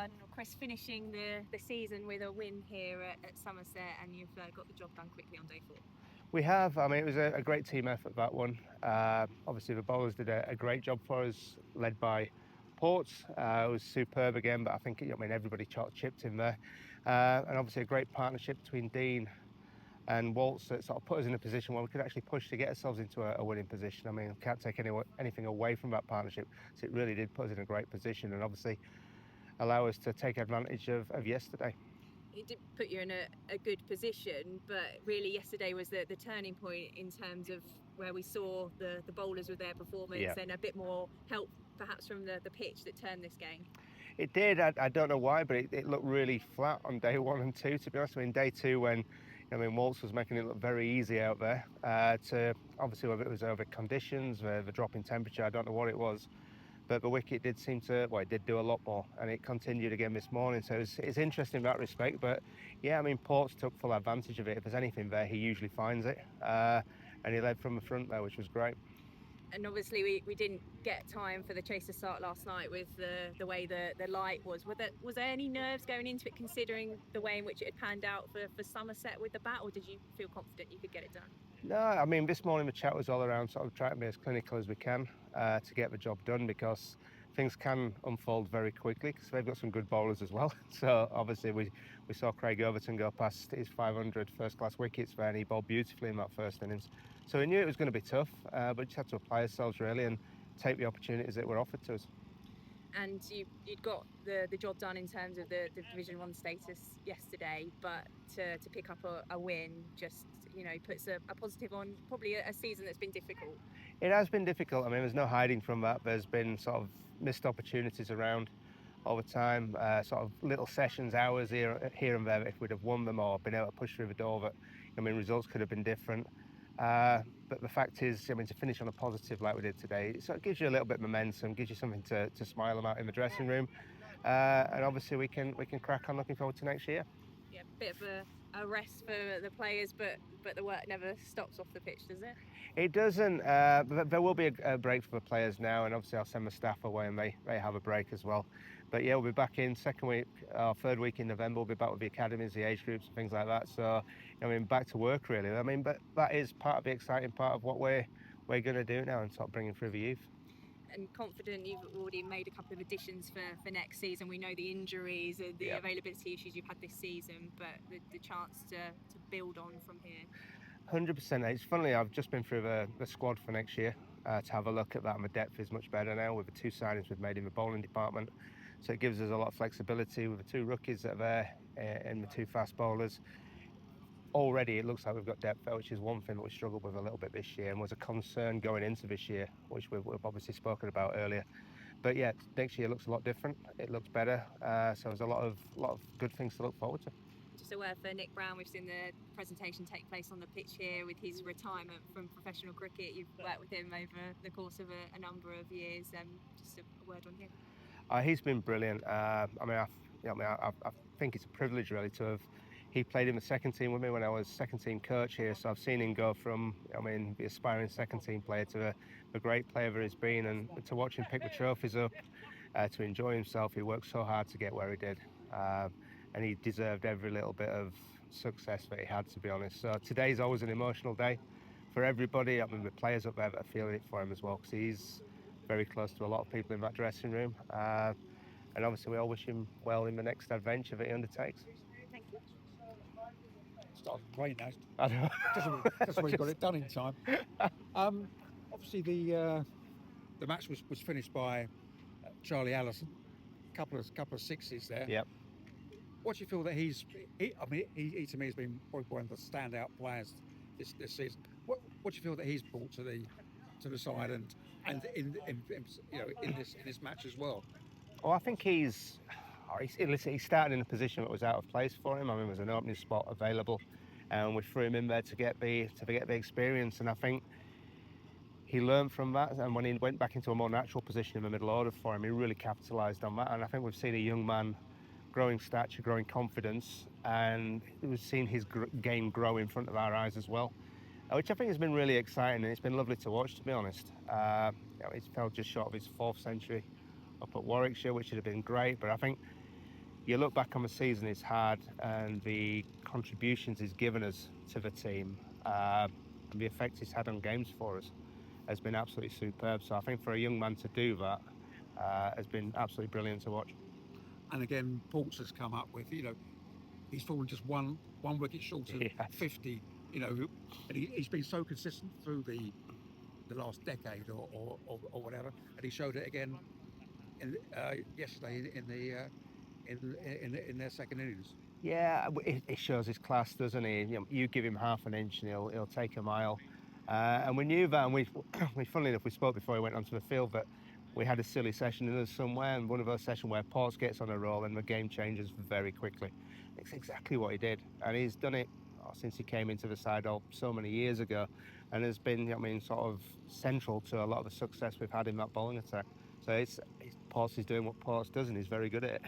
And Chris, finishing the season with a win here at Somerset, and you've got the job done quickly on day 4. We have. I mean, it was a great team effort, that one. Obviously, the bowlers did a great job for us, led by Ports. It was superb again, but I think everybody chipped in there. And obviously, a great partnership between Dean and Waltz that sort of put us in a position where we could actually push to get ourselves into a winning position. I mean, can't take anything away from that partnership. So it really did put us in a great position, and obviously allow us to take advantage of yesterday. It did put you in a good position, but really yesterday was the turning point in terms of where we saw the bowlers with their performance and a bit more help perhaps from the pitch that turned this game. It did. I don't know why, but it looked really flat on day 1 and 2, to be honest. I mean, day 2, when Waltz was making it look very easy out there, to obviously whether it was over conditions, the drop in temperature, I don't know what it was. But the wicket did it did do a lot more, and it continued again this morning. So it's interesting in that respect. But yeah, I mean, Ports took full advantage of it. If there's anything there, he usually finds it. And he led from the front there, which was great. And obviously we didn't get time for the chase to start last night with the way the light was. Was there any nerves going into it, considering the way in which it had panned out for Somerset with the bat, or did you feel confident you could get it done? No, I mean, this morning the chat was all around sort of trying to be as clinical as we can to get the job done, because things can unfold very quickly, because they've got some good bowlers as well. So obviously we saw Craig Overton go past his 500 first-class wickets there, and he bowled beautifully in that first innings. So we knew it was going to be tough, but just had to apply ourselves really and take the opportunities that were offered to us. And you'd got the job done in terms of the Division 1 status yesterday, but to pick up a win just puts a positive on probably a season that's been difficult. It has been difficult. I mean, there's no hiding from that. There's been sort of missed opportunities around over time, sort of little sessions, hours here and there. If we'd have won them or been able to push through the door, that results could have been different. But the fact is, to finish on a positive like we did today, it sort of gives you a little bit of momentum, gives you something to smile about in the dressing room, and obviously we can crack on looking forward to next year. Yeah, a bit of a rest for the players, but the work never stops off the pitch, does it? It doesn't. But there will be a break for the players now, and obviously I'll send my staff away and they have a break as well. But yeah, we'll be back in third week in November. We'll be back with the academies, the age groups and things like that. So, back to work really. But that is part of the exciting part of what we're going to do now, and start bringing through the youth. And confident you've already made a couple of additions for next season. We know the injuries and the availability issues you've had this season, but the chance to build on from here. 100%. It's funny, I've just been through the squad for next year to have a look at that, and the depth is much better now with the 2 signings we've made in the bowling department. So it gives us a lot of flexibility with the 2 rookies that are there and the 2 fast bowlers. Already it looks like we've got depth there, which is one thing that we struggled with a little bit this year and was a concern going into this year, which we've obviously spoken about earlier. But yeah, next year looks a lot different. It looks better. So there's a lot of good things to look forward to. Just a word for Nick Brown. We've seen the presentation take place on the pitch here with his retirement from professional cricket. You've worked with him over the course of a number of years. Just a word on him. He's been brilliant. I think it's a privilege really to have. He played in the second team with me when I was second team coach here, so I've seen him go from the aspiring second team player to the great player that he's been, and to watch him pick the trophies up, to enjoy himself. He worked so hard to get where he did, and he deserved every little bit of success that he had, to be honest. So today's always an emotional day for everybody. The players up there that are feeling it for him as well, because he's very close to a lot of people in that dressing room, and obviously we all wish him well in the next adventure that he undertakes. Thank you. Started to rain now. I know. That's why you got it done in time. Obviously, the match was finished by Charlie Allison. Couple of sixes there. Yep. What do you feel that he to me has been probably one of the standout players this season. What do you feel that he's brought to the side and in this match as well? Well, I think he started in a position that was out of place for him. There was an opening spot available, and we threw him in there to get the experience. And I think he learned from that. And when he went back into a more natural position in the middle order for him, he really capitalised on that. And I think we've seen a young man growing stature, growing confidence, and we've seen his game grow in front of our eyes as well, which I think has been really exciting, and it's been lovely to watch, to be honest. He fell just short of his 4th century up at Warwickshire, which would have been great, but I think you look back on the season he's had and the contributions he's given us to the team, and the effect he's had on games for us has been absolutely superb. So I think for a young man to do that has been absolutely brilliant to watch. And again, Ports has come up with, he's fallen just one wicket short of 50, and he's been so consistent through the last decade or whatever, and he showed it again yesterday in their second innings. Yeah, it shows his class, doesn't he? You give him half an inch and he'll take a mile. And we knew that, and funnily enough, we spoke before he went onto the field that we had a silly session in us somewhere, and one of those sessions where Ports gets on a roll and the game changes very quickly. It's exactly what he did, and he's done it since he came into the side so many years ago, and has been, sort of central to a lot of the success we've had in that bowling attack. So Ports is doing what Ports does, and he's very good at it.